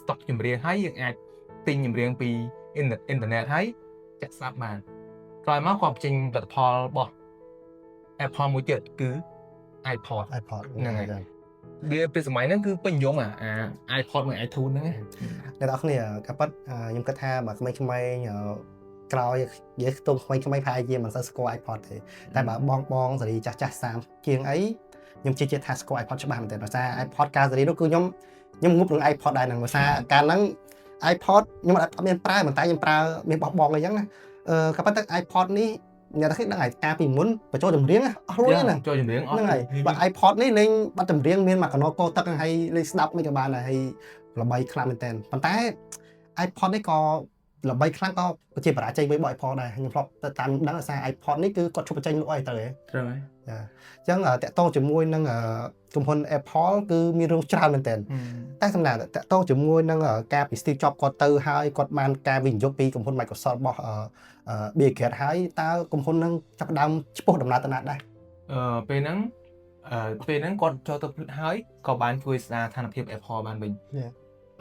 stock ចម្រៀងហើយយើងអាចទិញចម្រៀងពីអ៊ីនធឺណិតហើយចាក់ស្ដាប់បានក្រោយមកគាត់បញ្ចេញផលិតផលរបស់ Apple មួយទៀតគឺ iPod ហ្នឹងហើយវាពេលសម័យហ្នឹងគឺពេញនិយមiPod មួយ iTunes ហ្នឹងអ្នកនរគ្នាក៏ប៉ុតខ្ញុំគិតថាបើក្មេងៗក្រោយនិយាយខ្ទង់ក្មេងៗប្រហែលជាមិនសូវស្គាល់ iPod ទេតែបើបងសេរីចាស់30ជាងអីខ្ញុំជឿជាក់ថាស្គាល់ iPod ច្បាស់មែនទេដោយសារ iPod កាលសេរីនោះគឺខ្ញុំងប់នឹង iPod ដែរហ្នឹងដោយសារកាលហ្នឹង iPod ខ្ញុំអត់មានប្រើប៉ុន្តែខ្ញុំប្រើមានបោះបង់អីចឹងណាក៏ប៉ុន្តែ iPod នេះអ្នកទាំងដឹងហើយការពីមុនបញ្ចូលចម្រៀងអស់លុយហ្នឹងចូលចម្រៀងអស់ហ្នឹងហើយបើ iPod នេះលេងបាត់ចម្រៀងមានមកកណោកោទឹកហ្នឹងហើយលេងស្ដាប់មិនក៏បានដែរហើយល្បីខ្លាំងមែនតើប៉ុន្តែ iPod នេះក៏ល្បីខ្លាំងក៏ជាបរាជ័យមួយរបស់ Apple ដែរខ្ញុំធ្លាប់ទៅតាមដឹងថា iPod នេះគឺគាត់ជប់បញ្ចេញលក់អីទៅហ៎ត្រូវហើយអញ្ចឹងតាក់ទងជាមួយនឹងក្រុមហ៊ុន Apple គឺមានរឿងច្រើនមែនតើតែសំណាងតាក់ទងជាមួយនឹងការពី Steve Jobs គាត់ទៅហើយគាត់បានការវិនិយោគពីក្រុមហ៊ុន Microsoft របស់ Bill Gates ហើយតើក្រុមហ៊ុននឹងចាប់ដើមឆ្ពោះដំណើរទៅណាដែរពេលហ្នឹងគាត់ចូលទៅព្រឹត្តហើយក៏បានជួយស្ដារស្ថានភាព Apple បានវិញ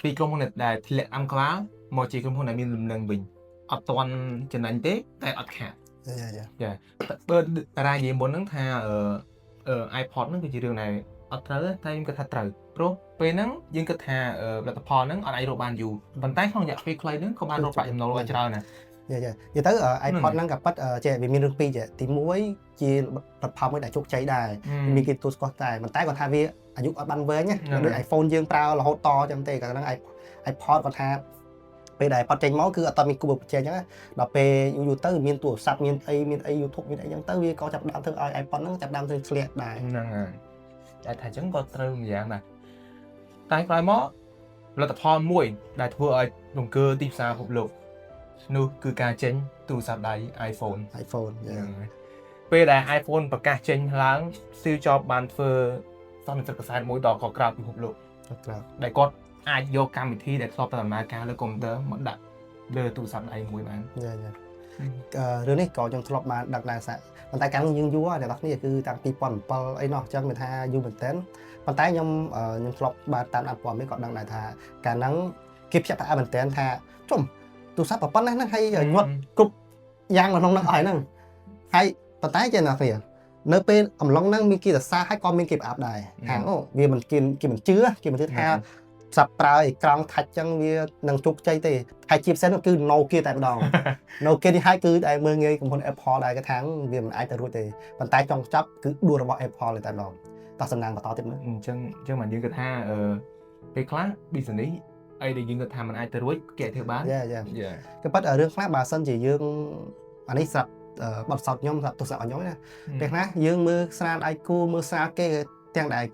ពីក្រុមហ៊ុនដែលធ្លាក់អំក្បាលមកជាក្រុមហ៊ុនដែលមានលំនឹងវិញអត់ទាន់ចំណេញទេតែអត់ខាតចាបើតារានិយាយមុនហ្នឹងថា iPod ហ្នឹងគឺជារឿងដែលអត់ត្រូវតែខ្ញុំគិតថាត្រូវព្រោះពេលហ្នឹងយើងគិតថាផលិតផលហ្នឹងអត់អាចរកបានយូរប៉ុន្តែក្នុងរយៈពេលខ្លីហ្នឹងក៏បានរកប្រាក់ចំណូលបានច្រើនណាស់ និយាយទៅ iPod ហ្នឹងក៏ប៉ិតចេះវាមានរឿងពីរចេះទី1ជាផលិតផលមួយដែលជោគជ័យដែរមានគេទទួលស្គាល់តែប៉ុន្តែគាត់ថាវាអាយុអត់បានវែងណាដូច iPhone យើងប្រើរហូតតចឹងទេកាលហ្នឹង iPod គាត់ថាពេលដែលប៉ាត់ចេញមកគឺអត់តមានគូប្រជែងចឹងដល់ពេលយូរទៅមានទូរស័ព្ទមានអី YouTube មានអីចឹងទៅវាក៏ចាប់ដើមធ្វើឲ្យ iPod ហ្នឹងចាប់ដើមធ្វើធ្លាក់ដែរហ្នឹងហើយតែថាចឹងក៏ត្រូវម្យ៉ាងដែរតែក្រោយមកផលិតផលមួយដែលធ្វើឲ្យរង្គើទីផ្សារពិភពលោកនោះគឺការចេញទូរស័ព្ទដៃ iPhone ហ្នឹងហើយពេលដែល iPhone ប្រកាសចេញឡើង Steve Jobs បានធ្វើសន្និសីទកសែតមួយដ៏កក្រៅពិភពលោកដែលគាត់អាចយកកម្មវិធីដែលធ្លាប់តែដំណើរការលើកុំព្យូទ័រមកដាក់លើទូរស័ព្ទដៃមួយបានរឿងនេះក៏ខ្ញុំធ្លាប់បានដឹកដែរប៉ុន្តែកាលយើងយូរអ្នកនរគ្នាគឺតាំងពី2007អីនោះអញ្ចឹងមានថាយូរមែនតើប៉ុន្តែខ្ញុំធ្លាប់បានតាមដានព័ត៌មានក៏ដឹងដែរថាកាលហ្នឹងគេភ្ជាប់តែមែនតើថាជុំទូរស័ព្ទប៉ុណ្ណេះហ្នឹងហើយញាត់គ្រប់យ៉ាងនៅក្នុងហ្នឹងអស់ហ្នឹងហើយប៉ុន្តែចេះណាគ្នានៅពេលអំឡុងហ្នឹងមានគេសរសើរហើយក៏មានគេប្រអាប់ដែរថាអូវាមិនគេមិនជឿថាសាប់ប្រើអេក្រង់ថាច់ចឹងវានឹងជោគជ័យទេហើយជាពិសេសនោះគឺ Nokia តែម្ដង Nokia នេះហើយគឺដែលមើលងាយក្រុមហ៊ុន Apple ដែរគេថាវាមិនអាចទៅរួចទេប៉ុន្តែចង់ចាប់គឺដួលរបស់ Apple តែម្ដងតោះសំណាងបន្តទៀតមើលអញ្ចឹងមិនយើងគិតថាពេលខ្លះ business អីដែលយើងគិតថាมันអាចទៅរួចគេធ្វើបានក៏ប៉ុន្តែរឿងខ្លះបើសិនជាយើងអានេះស្រាប់បទសោតខ្ញុំស្រាប់ទស្សនៈរបស់ខ្ញុំណាពេលខ្លះយើងមើលស្រាលដៃគូមើលស្រាលគេទាំងដែល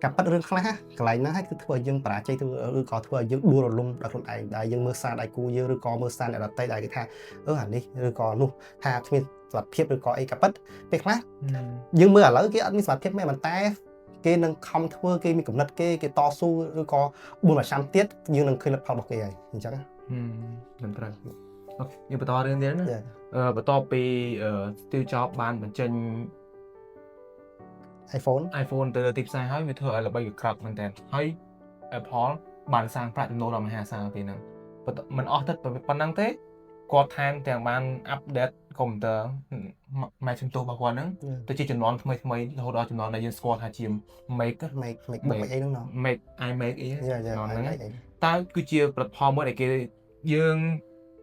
កាប់ប៉ិតរឿងខ្លះកន្លែងហ្នឹងហើយគឺធ្វើឲ្យយើងបរាជ័យឬក៏ធ្វើឲ្យយើងដួលរលំដល់ខ្លួនឯងដែលយើងមើលសារដៃគូយើងឬក៏មើលសារអ្នកដទៃដែលគេថាអានេះឬក៏នោះថាគ្មានសុខភាពឬក៏អីកាប់ប៉ិតពេលខ្លះយើងមើលឥឡូវគេអត់មានសុខភាពមែនប៉ុន្តែគេនឹងខំធ្វើគេមានកំណត់គេតស៊ូឬក៏4ឆ្នាំទៀតយើងនឹងឃើញលទ្ធផលរបស់គេហើយអញ្ចឹងមិនត្រូវយើងបន្តរឿងទៀតណាបន្ទាប់ពី Steve Jobs បានបញ្ចេញiPhone ទៅលើទីផ្សារហើយវាធ្វើឲ្យល្បីកក្រឹកមែនតើហើយ Apple បានសាងប្រាក់ចំណូលដ៏មហាសាលពេលហ្នឹងមិនអស់ទៅប៉ុណ្ណឹងទេគាត់ថែមទាំងបាន update កុំព្យូទ័រ Macintosh របស់គាត់ហ្នឹងទៅជាជំនាន់ថ្មីរហូតដល់ជំនាន់ដែលយើងស្គាល់ថាជា Mac អីហ្នឹង Mac iMac អីហ្នឹងតើគឺជាផលិតផលមួយដែលគេយើង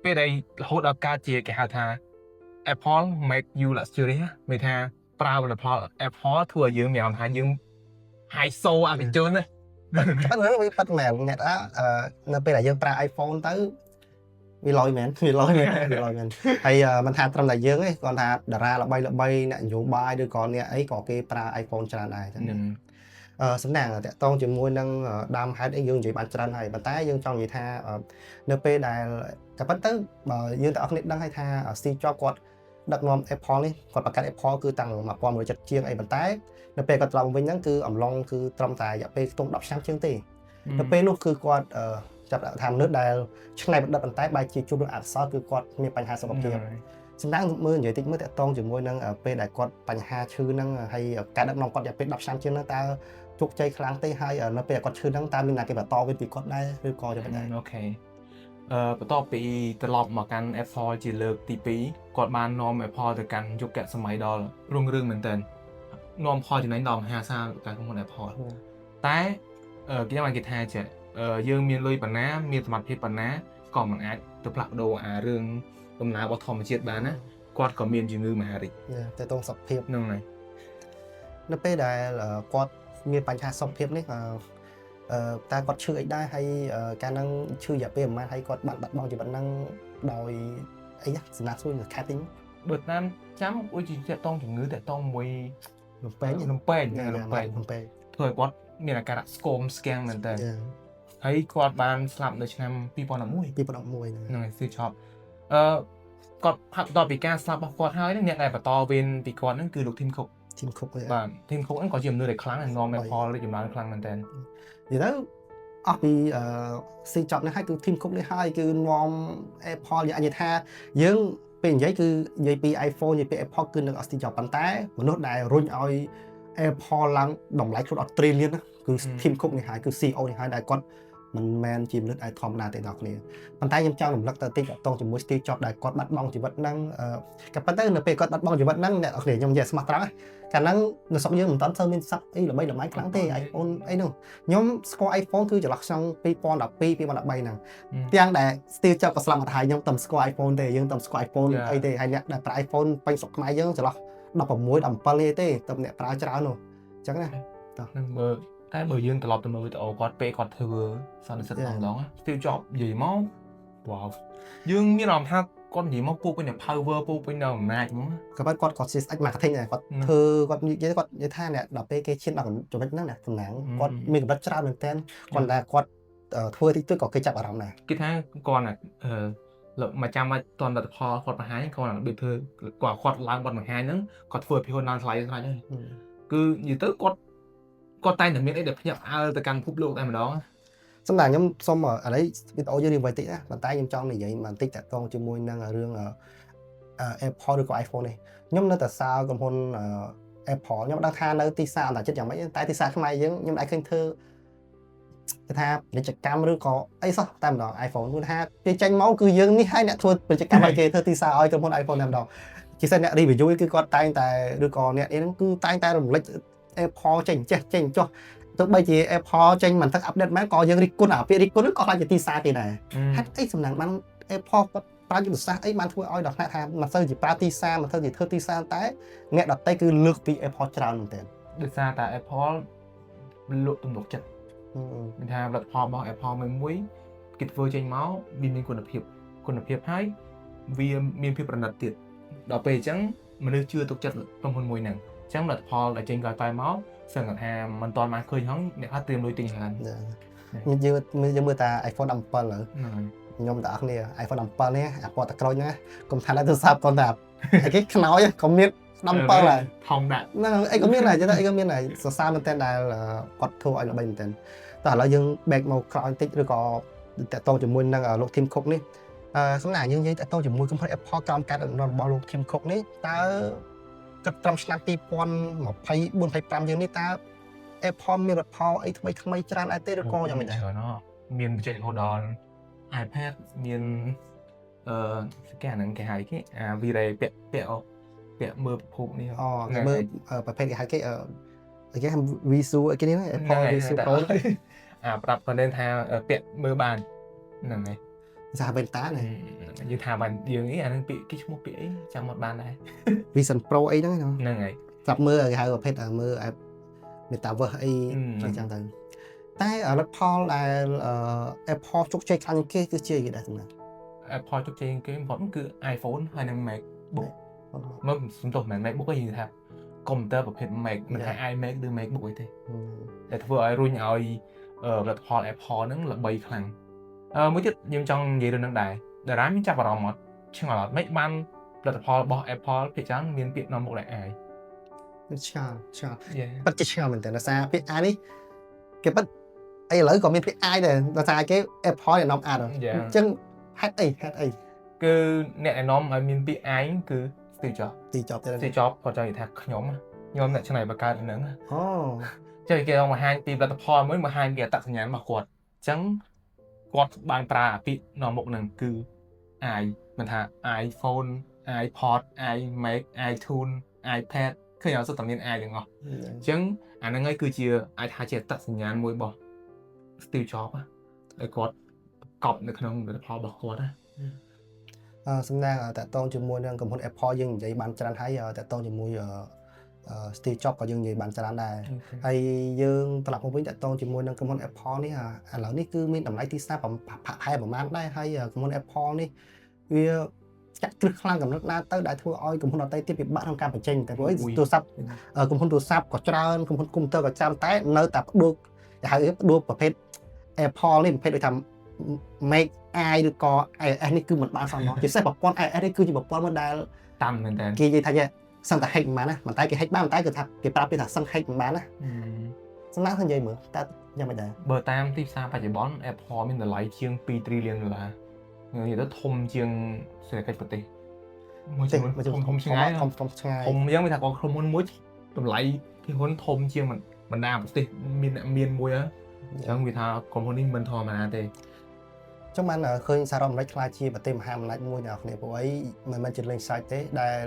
ពេលដែលរហូតដល់កើតជាគេហៅថា Apple make you luxury មានថាប្រើផលិតផល Apple ធ្វើឲ្យយើងមានអារម្មណ៍ថាយើង high soul អភិជនណាប៉ុន្តែវាប៉ិតមែនអ្នកនៅពេលដែលយើងប្រើ iPhone ទៅវាលយមែនហើយមិនថាត្រឹមតែយើងទេគាត់ថាតារាល្បីអ្នកនយោបាយឬក៏អ្នកអីក៏គេប្រើ iPhone ច្រើនដែរចឹងសំណាងតាក់ទងជាមួយនឹងដើមហេតុអីយើងនិយាយបានច្រើនហើយប៉ុន្តែយើងចង់និយាយថានៅពេលដែលតែប៉ុន្តែបើយើងទាំងអស់គ្នាដឹងហើយថា Steve Jobs គាត់ដឹកនាំ Apple នេះគាត់បង្កើត Apple គឺតាំង1970ជាងអីប៉ុន្តែនៅពេលគាត់ត្រង់វិញហ្នឹងគឺអំឡុងគឺត្រឹមតែរយៈពេលខ្ទង់10ឆ្នាំជាងទេនៅពេលនោះគឺគាត់ចាប់ថាមនុស្សដែលឆ្នៃប្រឌិតប៉ុន្តែបែរជាជួបនឹងអសរគឺគាត់មានបញ្ហាសុខភាពសំដៅមើលនិយាយតិចមើលតាក់ទងជាមួយនឹងពេលដែលគាត់បញ្ហាឈឺហ្នឹងហើយការដឹកនាំគាត់រយៈពេល10ឆ្នាំជាងហ្នឹងតើជោគជ័យខ្លាំងទេហើយនៅពេលគាត់ឈឺហ្នឹងតើមានអ្នកគេបន្តវិញពីគាត់ដែរឬក៏យ៉ាងណាអូខេបន្ទាប់ពីត្រឡប់មកកាន់ Apple ជាលើកទី2គាត់បាននាំ Apple ទៅកាន់យុគសម័យដ៏រុងរឿងមែនទែននាំផលចំណេញដល់មហាសាលការក្រុមហ៊ុន Apple តែគេបានគេថាចេះយើងមានលុយប៉ុណ្ណាមានសមត្ថភាពប៉ុណ្ណាក៏មិនអាចទៅផ្លាស់ប្ដូរអារឿងដំណើររបស់ធម្មជាតិបានណាគាត់ក៏មានជំងឺមហារីកតែតងសុខភាពហ្នឹងហើយនៅពេលដែលគាត់មានបញ្ហាសុខភាពនេះតែគាត់ឈឺអីដែរហើយកាលហ្នឹងឈឺរយៈពេលប្រហែលហើយគាត់បានបាត់បង់ជីវិតហ្នឹងដោយអីសំណាក់សួរខាត់ទីបើតាមចាំឧជាតងជំងឺតតងមួយលំពេងធ្វើឲ្យគាត់មានអាការៈស្គមស្គាំងមែនតើហើយគាត់បានស្លាប់នៅឆ្នាំ2011ហ្នឹងហើយSteve Jobsគាត់ផាត់ដល់ពីការស្លាប់របស់គាត់ហើយអ្នកដែលបន្តវេនពីគាត់ហ្នឹងគឺលោក Tim Cook បាទ Tim Cook ហ្នឹងក៏ជាមនុស្សដែលខ្លាំងហើយនាំ Apple រីកចម្រើនខ្លាំងមែនតើនិយាយទៅអស់ពីSteve Jobs នេះហើយគឺ Tim Cook នេះហើយគឺនាំ Apple យ៉ាងនិយាយថាយើងពេលនិយាយគឺនិយាយពី iPhone និយាយពី Apple គឺនឹង Steve Jobs ប៉ុន្តែមនុស្សដែលរុញឲ្យ Apple ឡើងតម្លៃខ្លួនអត់ trillion គឺ Tim Cook នេះហើយគឺ CEO នេះហើយដែលគាត់ មិនមែនជាមនុស្សអាចធម្មតាទេដល់គ្នាប៉ុន្តែខ្ញុំចង់រំលឹកទៅតិចតទៅជាមួយ Steve Jobs ដែលគាត់បាត់បង់ជីវិតហ្នឹងក៏ប៉ុន្តែនៅពេលគាត់បាត់បង់ជីវិតហ្នឹងអ្នកនរគ្នាខ្ញុំនិយាយស្មោះត្រង់កាលហ្នឹងនៅស្រុកយើងមិនតាន់សូវមានស័ព្ទអីល្បីខ្លាំងទេ iPhone អីហ្នឹងខ្ញុំស្គាល់ iPhone គឺចន្លោះឆ្នាំ2012 2013ហ្នឹងទាំងដែល Steve Jobs ក៏ស្លាប់មកហើយខ្ញុំតែស្គាល់ iPhone ទេយើងតែស្គាល់ iPhone អីទេហើយអ្នកដែលប្រើ iPhone ពេញស្រុកខ្មែរយើងចន្លោះ16 17នេះទេតែអ្នកប្រើច្រើននោះអញ្ចឹងណា នឹងមើលតែបើយើងត្រឡប់ទៅមើលវីដេអូគាត់ពេលគាត់ធ្វើសន្និសីទម្ដង Steve Jobs និយាយមកវ៉ាវយើងមានអារម្មណ៍ថាគាត់និយាយមកពោពេញតែ power ពោពេញតែអំណាចហ្មងក៏ប៉ុន្តែគាត់ CSX marketing ដែរគាត់ធ្វើគាត់និយាយថាអ្នកដល់ពេលគេឈានដល់ចំណុចហ្នឹងណាតំណាងគាត់មានកម្រិតច្រើនមែនតើគាត់តែគាត់ធ្វើតិចតួចក៏គេចាប់អារម្មណ៍ដែរគេថាគាត់មកចាំមកតនលទ្ធផលគាត់បង្ហាញគាត់ដូចធ្វើគាត់ឡើងបាត់បង្ហាញហ្នឹងគាត់ធ្វើពីហ៊ុនដល់ថ្លៃហើយគឺនិយាយទៅគាត់តែងតែមានអីដែលភ្ញាក់ផ្អើលទៅកាន់ពិភពលោកតែម្ដងសម្រាប់ខ្ញុំសូមឥឡូវវីដេអូយើងនេះវិញតិចណាប៉ុន្តែខ្ញុំចង់និយាយបន្តិចតាក់ទងជាមួយនឹងរឿង Apple ឬក៏ iPhone នេះខ្ញុំនៅតែសារក្រុមហ៊ុន Apple ខ្ញុំដឹងថានៅទីផ្សារអន្តរជាតិយ៉ាងម៉េចតែទីផ្សារខ្មែរយើងខ្ញុំអាចឃើញធ្វើគេថាពាណិជ្ជកម្មឬក៏អីសោះតែម្ដង iPhone គឺថាគេចេញមកគឺយើងនេះហើយអ្នកធ្វើពាណិជ្ជកម្មឲ្យគេធ្វើទីផ្សារឲ្យក្រុមហ៊ុន iPhone តែម្ដងជាពិសេសអ្នក review គឺគាត់តែងតែឬក៏អ្នកអីហ្នឹងគឺតែងតែរំលេច Apple ចេញចុះទោះបីជា Apple ចេញមិនទឹកអាប់ដេតមែនក៏យើងរិះគន់អាពាក្យរិះគន់ក៏ខ្លាចជាទីផ្សារគេដែរហេតុអីសំណាងបាន Apple គាត់ប្រើយុទ្ធសាស្ត្រអីបានធ្វើឲ្យដល់ថ្នាក់ថាមិនសូវជាប្រើទីផ្សារមិនសូវជាធ្វើទីផ្សារតែអ្នកដទៃគឺលើកពី Apple ច្រើនមែនទែនដោយសារតែ Apple លក់ទំនុកចិត្តមានថាផលិតផលរបស់ Apple មួយគេធ្វើចេញមកវាមានគុណភាពហើយវាមានភាពប្រណិតទៀតដល់ពេលអញ្ចឹងមនុស្សជឿទុកចិត្តក្រុមហ៊ុនមួយហ្នឹងអញ្ចឹងផលិតផលដែលចេញក្រោយៗមកសឹងថាមិនទាន់បានឃើញហងអ្នកថាត្រៀមលុយទិញហើយយើងមើលតា iPhone 17ឥឡូវខ្ញុំទាំងអស់គ្នា iPhone 17នេះអាពណ៌តក្រូចហ្នឹងកុំថាតែទូរស័ព្ទគាត់ថាអីគេខ្នើយក៏មាន17ហើយធំដាក់ហ្នឹងអីក៏មានដែរចឹងអីក៏មានដែរសរសើរមែនតើដែលគាត់ធ្វើឲ្យល្បីមែនតើតែឥឡូវយើង back មកក្រោយបន្តិចឬក៏តាក់ទងជាមួយនឹងលោក Tim Cook នេះសម្រាប់យើងនិយាយតាក់ទងជាមួយក្រុមហ៊ុន Apple ក្រោមការដឹកនាំរបស់លោក Tim Cook នេះតើគិតត្រឹមឆ្នាំ2024 25យើងនេះតើ Apple មានផលិតផលអីថ្មីច្រើនអីទេឬក៏យ៉ាងម៉េចដែរមានបច្ចេកទេសដល់ iPad មានស្កានហ្នឹងគេហៅគេវីរ៉េពាក់មើលពិភពនេះគេមើលប្រភេទគេហៅគេគេហៅ Visu អីគេនេះ Apple Visu Pro ប្រាប់គាត់ថាពាក់មើលបានហ្នឹងហើយសាវ៉ែនតាណាយើងថាបានយើងនេះអានឹងពាក្យគេឈ្មោះពាក្យអីចាំមកបានដែរ Vision Pro អីហ្នឹងហើយចាប់មើលគេហៅប្រភេទមើល Metaverse អីចឹងទៅតែផលិតផលដែល Apple ជោគជ័យខ្លាំងគេគឺជាគេដែរសម្រាប់ Apple ជោគជ័យគេបំផុតគឺ iPhone ហើយនិង MacBook មកសំទោសមិន MacBook ទេនិយាយថាកុំព្យូទ័រប្រភេទ Mac មិនថា iMac ឬ MacBook អីទេតែធ្វើឲ្យរុញឲ្យផលិតផល Apple ហ្នឹងល្បីខ្លាំងមួយទៀតខ្ញុំចង់និយាយរឿងហ្នឹងដែរតារាមានចាប់អារម្មណ៍អត់ឆ្ងល់អត់មិនបានផលិតផលរបស់ Apple ភាគច្រើនមានពាក្យនាំមុខដែរឆ្ងល់ប៉ិតជាឆ្ងល់មែនតើដោយសារពាក្យអានេះគេប៉ិតឥឡូវក៏មានពាក្យអាយដែរដោយសារគេ Apple ឯនាំអានអញ្ចឹងហេតុអីគឺអ្នកឯនាំឲ្យមានពាក្យអាយគឺ Steve Jobs គាត់ចង់និយាយថាខ្ញុំអ្នកច្នៃបង្កើតហ្នឹងអូចឹងគេមកបង្ហាញពីផលិតផលមួយបង្ហាញពីអត្តសញ្ញាណរបស់គាត់អញ្ចឹងគាត់បានប្រើពាក្យនាំមុខហ្នឹងគឺ i មិនថា iPhone iPod iMac iTunes iPad ឃើញអត់សុទ្ធតែមាន i ទាំងអស់អញ្ចឹងអាហ្នឹងហើយគឺជាអាចថាជាអត្តសញ្ញាណមួយរបស់ Steve Jobs ដែលគាត់កប់នៅក្នុងផលិតផលរបស់គាត់ណាសំណាងតាក់ទងជាមួយនឹងក្រុមហ៊ុន Apple យើងនិយាយបានច្រើនហើយតាក់ទងជាមួយ Steve Jobs ក៏យើងនិយាយបានច្រើនដែរហើយយើងត្រឡប់មកវិញតាក់ទងជាមួយនឹងក្រុមហ៊ុន Apple នេះឥឡូវនេះគឺមានតម្លៃទីផ្សារប្រហែលប្រមាណដែរហើយក្រុមហ៊ុន Apple នេះវាចាក់គ្រឹះខ្លាំងកំណត់ណាទៅដែលធ្វើឲ្យក្រុមហ៊ុនដទៃទៀតពិបាកក្នុងការបញ្ចេញតែព្រោះទូរស័ព្ទក្រុមហ៊ុនទូរស័ព្ទក៏ច្រើនក្រុមហ៊ុនកុំព្យូទ័រក៏ច្រើនតែនៅតែផ្ដួលគេហៅផ្ដួលប្រភេទ Apple នេះប្រភេទដូចថា Make i ឬក៏ iOS នេះគឺមិនបានសោះមកជាពិសេសប្រព័ន្ធ iOS នេះគឺជាប្រព័ន្ធមួយដែលតាន់មែនតើគេនិយាយថាសឹងតែ hack មិនបានណាប៉ុន្តែគេ hack បានប៉ុន្តែគឺថាគេប្រើពាក្យថាសឹង hack មិនបានណាសម្រាប់និយាយមើលតើយ៉ាងម៉េចដែរបើតាមទីផ្សារបច្ចុប្បន្ន Apple មានតម្លៃជាង2 trillion ដុល្លារនិយាយទៅធំជាងសេដ្ឋកិច្ចប្រទេសមួយចំនួនធំឆ្ងាយធំយ៉ាងមិនថាក្រុមហ៊ុនមួយតម្លៃភាគហ៊ុនធំជាងបណ្ដាប្រទេសមានមួយ ចឹងវាថាក្រុមហ៊ុននេះមិនធម្មតាទេ ចឹងបានឃើញសារ៉ាអាមេរិកខ្លាចជាប្រទេសមហាអំណាចមួយអ្នកនរគ្នាព្រោះអីមិនមែនជាលេងសើចទេដែល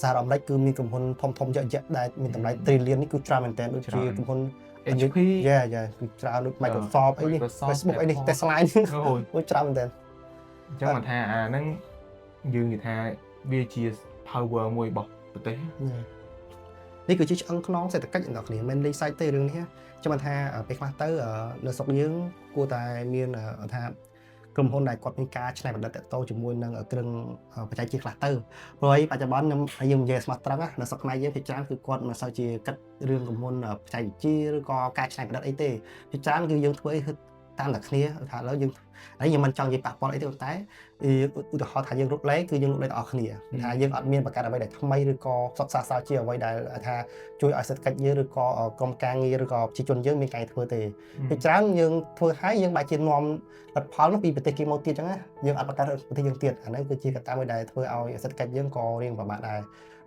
សារ៉ាអាមេរិកគឺមានក្រុមហ៊ុនធំៗយកដែលមានតម្លៃ trillion នេះគឺច្រើនមែនទែនដូចជាក្រុមហ៊ុន HP យ៉ាគឺច្រើនដូច Microsoft អីនេះ Facebook អីនេះ Tesla នេះអូច្រើនមែនទែន ចឹងមិនថាអាហ្នឹងយើងនិយាយថាវាជា power មួយរបស់ប្រទេស នេះគឺជាឆ្អឹងខ្នងសេដ្ឋកិច្ចអ្នកនរគ្នាមិនលេងសើចទេរឿងនេះចាំមិនថាពេលខ្លះទៅនៅស្រុកយើងគួរតែមានថាក្រុមហ៊ុនដែលគាត់មានការច្នៃប្រឌិតតទៅជាមួយនឹងគ្រឿងបច្ចេកវិទ្យាខ្លះទៅព្រោះឯបច្ចុប្បន្នខ្ញុំនិយាយស្មោះត្រង់នៅស្រុកខ្មែរយើងភាគច្រើនគឺគាត់មិនសូវជាគិតរឿងក្រុមហ៊ុនបច្ចេកវិទ្យាឬក៏ការច្នៃប្រឌិតអីទេភាគច្រើនគឺយើងធ្វើអីតាមតែគ្នាថាឥឡូវយើងហើយខ្ញុំមិនចង់និយាយប៉ះពាល់អីទេតែឧទាហរណ៍ថាយើងរត់លេងគឺយើងរត់លេងទាំងអស់គ្នាថាយើងអត់មានបង្កើតអ្វីដែលថ្មីឬក៏ផ្សព្វផ្សាយជាអ្វីដែលថាជួយឲ្យសេដ្ឋកិច្ចយើងឬក៏ក្រុមការងារឬក៏ប្រជាជនយើងមានការធ្វើទេពីច្រើនយើងធ្វើឲ្យយើងបែរជានាំលទ្ធផលនោះពីប្រទេសគេមកទៀតអញ្ចឹងណាយើងអត់បង្កើតប្រទេសយើងទៀតអាហ្នឹងគឺជាកត្តាមួយដែលធ្វើឲ្យសេដ្ឋកិច្ចយើងក៏រៀងពិបាកដែរ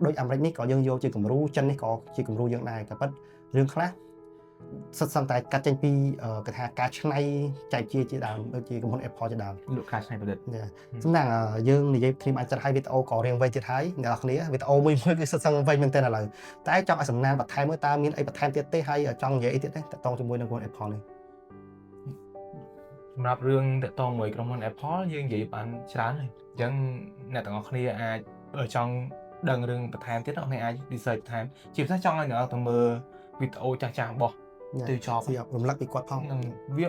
ដូចអាមេរិកនេះក៏យើងយកជាគំរូចិននេះក៏ជាគំរូយើងដែរតែប៉ិតរឿងខ្លះសិតសឹងតែកាត់ចេញពីកថាការឆ្នៃចែកជាដើមដូចជាក្រុមហ៊ុន Apple ជាដើម លោកការឆ្នៃប្រឌិត សំណាងយើងនិយាយគ្នាអាចចាត់ឲ្យវីដេអូក៏រៀងវែងទៀតហើយអ្នកនរគ្នាវីដេអូមួយគឺសិតសឹងវែងមែនទែនឥឡូវតែចង់ឲ្យសំណាងបន្ថែមមើលតើមានអីបន្ថែមទៀតទេហើយចង់និយាយអីទៀតទេតកតងជាមួយនឹងក្រុមហ៊ុន Apple នេះសម្រាប់រឿងតកតងមួយក្រុមហ៊ុន Apple យើងនិយាយបានច្រើនហើយអញ្ចឹងអ្នកទាំងអស់គ្នាអាចចង់ដឹងរឿងបន្ថែមទៀតអ្នកអាច research បន្ថែមជាពិសេសចង់ឲ្យអ្នកទៅមើលវីដេអូចាស់ៗរបស់ទៅចប់រំលឹកពីគាត់ផងវា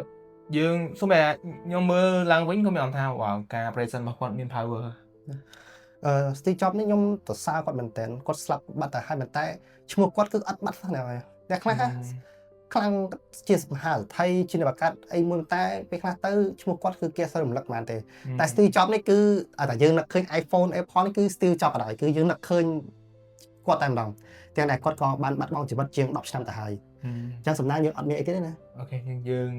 យើងសូម្បីខ្ញុំមើលឡើងវិញក៏មានអារម្មណ៍ថាវ៉ាការ present របស់គាត់មាន power Steve Jobs នេះខ្ញុំសរសើរគាត់មែនតើគាត់ស្លាប់បាត់ទៅហើយមែនតែឈ្មោះគាត់គឺអត់បាត់សោះណាតែខ្លះខ្លាំងជាមហាថៃជាអ្នកបង្កើតអីមួយតែពេលខ្លះទៅឈ្មោះគាត់គឺគេសើរំលឹកបានទេតែ Steve Jobs នេះគឺតែយើងនឹកឃើញ iPhone Apple នេះគឺ Steve Jobs អត់ហើយគឺយើងនឹកឃើញគាត់តែម្ដងទាំងតែគាត់ក៏បានបាត់បង់ជីវិតជាង10ឆ្នាំទៅហើយអញ្ចឹងសំណាងយើងអត់មានអីទេណាអូខេយើង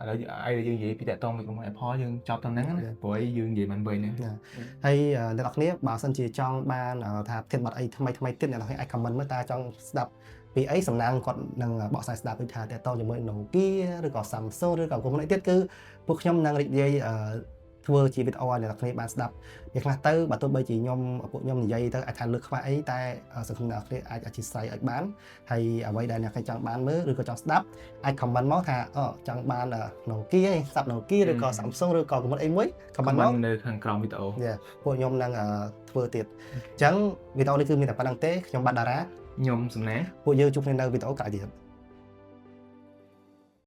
ឥឡូវអីដែលយើងនិយាយពីតកតងពីក្រុមហ៊ុន Apple យើងចប់តាមហ្នឹងណាព្រោះយើងនិយាយមិនវិញណាហើយអ្នកនរគ្នាបើសិនជាចង់បានថាធានបတ်អីថ្មីទៀតអ្នកនរគ្នាអាច comment មើលតើចង់ស្ដាប់ពីអីសំណាងគាត់នឹងបកស្រាយស្ដាប់ដូចថាតកតងជាមួយ Nokia ឬក៏ Samsung ឬក៏ក្រុមហ៊ុនអីទៀតគឺពួកខ្ញុំនឹងរីករាយធ្វើជាវីដេអូឲ្យអ្នកនរគ្នាបានស្ដាប់វាខ្លះទៅបើទោះបីជាពួកខ្ញុំនិយាយទៅអាចថាលើកខ្វះអីតែសង្ឃឹមអ្នកនរគ្នាអាចអធិស្ឋានឲ្យបានហើយអ្វីដែលអ្នកគ្នាចង់បានមើលឬក៏ចង់ស្ដាប់អាច comment មកថាចង់បាន Nokia ស្ដាប់ Nokia ឬក៏ Samsung ឬក៏ក្រុមហ៊ុនអីមួយ comment មកនៅខាងក្រោមវីដេអូពួកខ្ញុំនឹងធ្វើទៀតអញ្ចឹងវីដេអូនេះគឺមានតែប៉ុណ្្នឹងទេខ្ញុំបាទតារាខ្ញុំសំណាងពួកយើងជួបគ្នានៅវីដេអូក្រោយទៀត